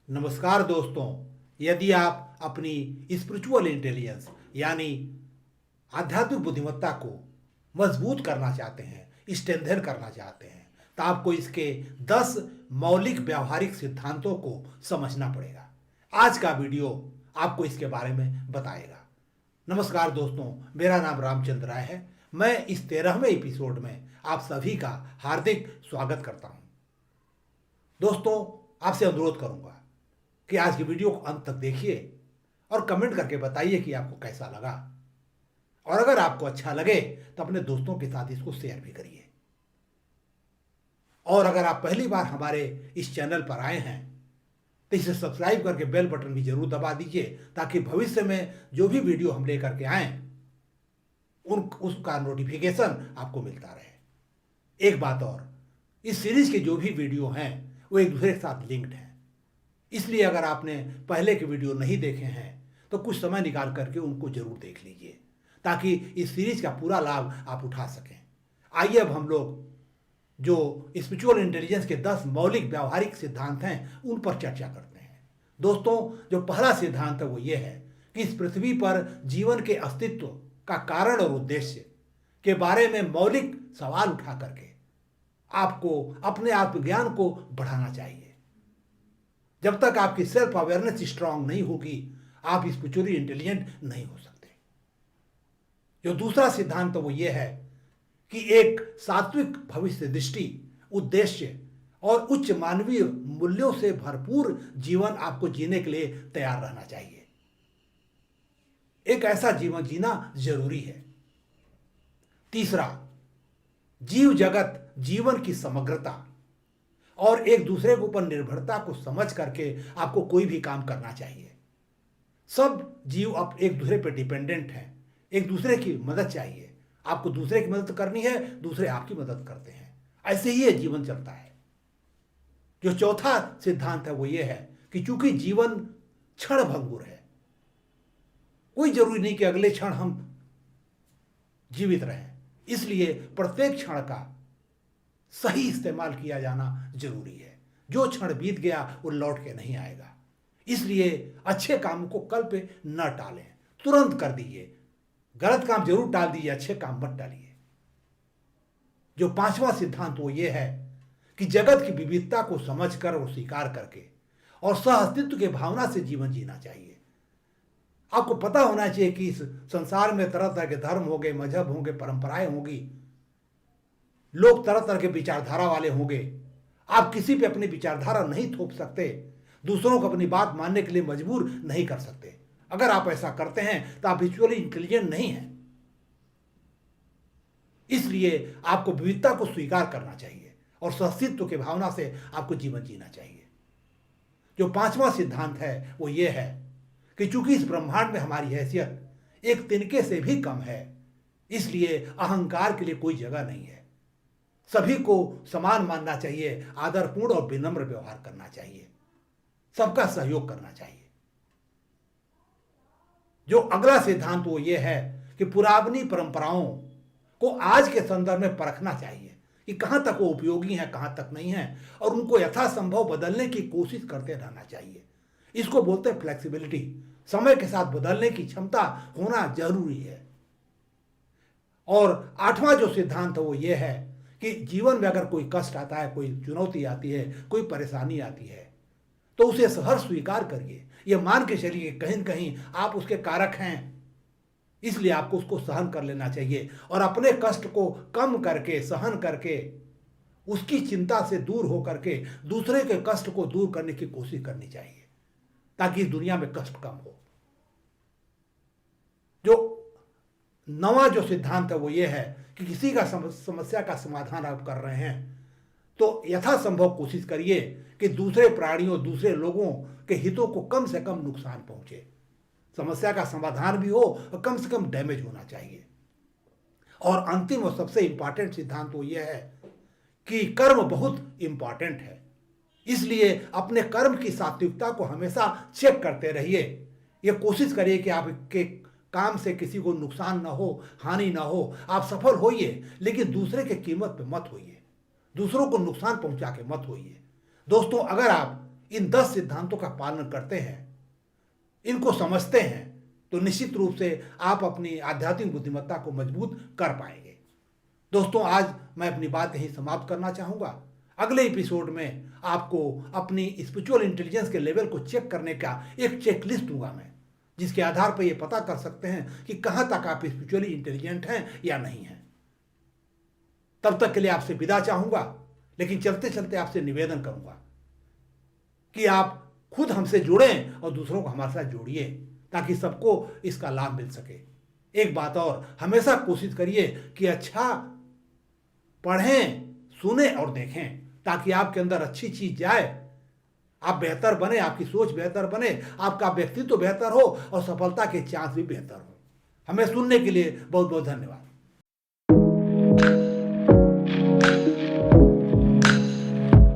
नमस्कार दोस्तों। यदि आप अपनी स्पिरिचुअल इंटेलिजेंस यानी आध्यात्मिक बुद्धिमत्ता को मजबूत करना चाहते हैं, स्ट्रेंथन करना चाहते हैं, तो आपको इसके 10 मौलिक व्यावहारिक सिद्धांतों को समझना पड़ेगा। आज का वीडियो आपको इसके बारे में बताएगा। नमस्कार दोस्तों, मेरा नाम रामचंद्र राय है। मैं इस 13वें एपिसोड में आप सभी का हार्दिक स्वागत करता हूं। दोस्तों, आपसे अनुरोध करूंगा कि आज की वीडियो को अंत तक देखिए और कमेंट करके बताइए कि आपको कैसा लगा। और अगर आपको अच्छा लगे तो अपने दोस्तों के साथ इसको शेयर भी करिए। और अगर आप पहली बार हमारे इस चैनल पर आए हैं तो इसे सब्सक्राइब करके बेल बटन भी जरूर दबा दीजिए, ताकि भविष्य में जो भी वीडियो हम लेकर के आए उसका नोटिफिकेशन आपको मिलता रहे। एक बात और, इस सीरीज के जो भी वीडियो हैं वो एक दूसरे के साथ लिंक्ड हैं, इसलिए अगर आपने पहले के वीडियो नहीं देखे हैं तो कुछ समय निकाल करके उनको जरूर देख लीजिए, ताकि इस सीरीज का पूरा लाभ आप उठा सकें। आइए अब हम लोग जो स्पिरिचुअल इंटेलिजेंस के 10 मौलिक व्यावहारिक सिद्धांत हैं उन पर चर्चा करते हैं। दोस्तों, जो पहला सिद्धांत है वो ये है कि इस पृथ्वी पर जीवन के अस्तित्व का कारण और उद्देश्य के बारे में मौलिक सवाल उठा करके आपको अपने आत्मज्ञान को बढ़ाना चाहिए। जब तक आपकी सेल्फ अवेयरनेस स्ट्रांग नहीं होगी, आप स्पिरिचुअली इंटेलिजेंट नहीं हो सकते। जो दूसरा सिद्धांत वो ये है कि एक सात्विक भविष्य दृष्टि, उद्देश्य और उच्च मानवीय मूल्यों से भरपूर जीवन आपको जीने के लिए तैयार रहना चाहिए। एक ऐसा जीवन जीना जरूरी है। तीसरा, जीव जगत जीवन की समग्रता और एक दूसरे के ऊपर निर्भरता को समझ करके आपको कोई भी काम करना चाहिए। सब जीव अब एक दूसरे पर डिपेंडेंट हैं, एक दूसरे की मदद चाहिए। आपको दूसरे की मदद करनी है, दूसरे आपकी मदद करते हैं। ऐसे ही ये जीवन चलता है। जो चौथा सिद्धांत है वो ये है कि चूंकि जीवन क्षण भंगुर है, कोई जरूरी नहीं कि अगले क्षण हम जीवित रहें, इसलिए प्रत्येक क्षण का सही इस्तेमाल किया जाना जरूरी है। जो क्षण बीत गया वो लौट के नहीं आएगा, इसलिए अच्छे काम को कल पे न टालें, तुरंत कर दीजिए। गलत काम जरूर टाल दीजिए, अच्छे काम मत टालिए। जो पांचवा सिद्धांत वो ये है कि जगत की विविधता को समझकर और स्वीकार करके और सह अस्तित्व के भावना से जीवन जीना चाहिए। आपको पता होना चाहिए कि इस संसार में तरह तरह के धर्म होंगे, मजहब होंगे, परंपराएं होंगी, लोग तरह तरह के विचारधारा वाले होंगे। आप किसी पे अपनी विचारधारा नहीं थोप सकते, दूसरों को अपनी बात मानने के लिए मजबूर नहीं कर सकते। अगर आप ऐसा करते हैं तो आप स्पिरिचुअली इंटेलिजेंट नहीं हैं। इसलिए आपको विविधता को स्वीकार करना चाहिए और अस्तित्व की भावना से आपको जीवन जीना चाहिए। जो पांचवा सिद्धांत है वो ये है कि चूंकि इस ब्रह्मांड में हमारी हैसियत एक तिनके से भी कम है, इसलिए अहंकार के लिए कोई जगह नहीं है। सभी को समान मानना चाहिए, आदरपूर्ण और विनम्र व्यवहार करना चाहिए, सबका सहयोग करना चाहिए। जो अगला सिद्धांत वो ये है कि पुरानी परंपराओं को आज के संदर्भ में परखना चाहिए कि कहां तक वो उपयोगी हैं, कहां तक नहीं है, और उनको यथासंभव बदलने की कोशिश करते रहना चाहिए। इसको बोलते हैं फ्लेक्सिबिलिटी। समय के साथ बदलने की क्षमता होना जरूरी है। और आठवां जो सिद्धांत है वो ये है कि जीवन में अगर कोई कष्ट आता है, कोई चुनौती आती है, कोई परेशानी आती है, तो उसे सहर्ष स्वीकार करिए। यह मान के चलिए कहीं न कहीं आप उसके कारक हैं, इसलिए आपको उसको सहन कर लेना चाहिए और अपने कष्ट को कम करके, सहन करके, उसकी चिंता से दूर हो करके दूसरे के कष्ट को दूर करने की कोशिश करनी चाहिए, ताकि इस दुनिया में कष्ट कम हो। जो नवा जो सिद्धांत है वो ये है कि किसी का समस्या का समाधान आप कर रहे हैं तो यथासंभव कोशिश करिए कि दूसरे प्राणियों, दूसरे लोगों के हितों को कम से कम नुकसान पहुंचे। समस्या का समाधान भी हो और कम से कम डैमेज होना चाहिए। और अंतिम और सबसे इंपॉर्टेंट सिद्धांत तो यह है कि कर्म बहुत इंपॉर्टेंट है, इसलिए अपने कर्म की सात्विकता को हमेशा चेक करते रहिए। यह कोशिश करिए कि आपके काम से किसी को नुकसान ना हो, हानि ना हो। आप सफल होइए, लेकिन दूसरे के कीमत पे मत होइए, दूसरों को नुकसान पहुंचा के मत होइए। दोस्तों, अगर आप इन 10 सिद्धांतों का पालन करते हैं, इनको समझते हैं, तो निश्चित रूप से आप अपनी आध्यात्मिक बुद्धिमत्ता को मजबूत कर पाएंगे। दोस्तों, आज मैं अपनी बात यहीं समाप्त करना चाहूँगा। अगले एपिसोड में आपको अपनी स्पिरिचुअल इंटेलिजेंस के लेवल को चेक करने का एक चेकलिस्ट दूंगा मैं, जिसके आधार पर ये पता कर सकते हैं कि कहाँ तक आप स्पिरिचुअली इंटेलिजेंट हैं या नहीं हैं। तब तक के लिए आपसे विदा चाहूँगा, लेकिन चलते चलते आपसे निवेदन करूँगा कि आप खुद हमसे जुड़ें और दूसरों को हमारे साथ जोड़िए, ताकि सबको इसका लाभ मिल सके। एक बात और, हमेशा कोशिश करिए कि अच्छा पढ़ें, सुने और देखें, ताकि आपके अंदर अच्छी चीज जाए, आप बेहतर बने, आपकी सोच बेहतर बने, आपका व्यक्तित्व बेहतर हो और सफलता के चांस भी बेहतर हो। हमें सुनने के लिए बहुत बहुत धन्यवाद।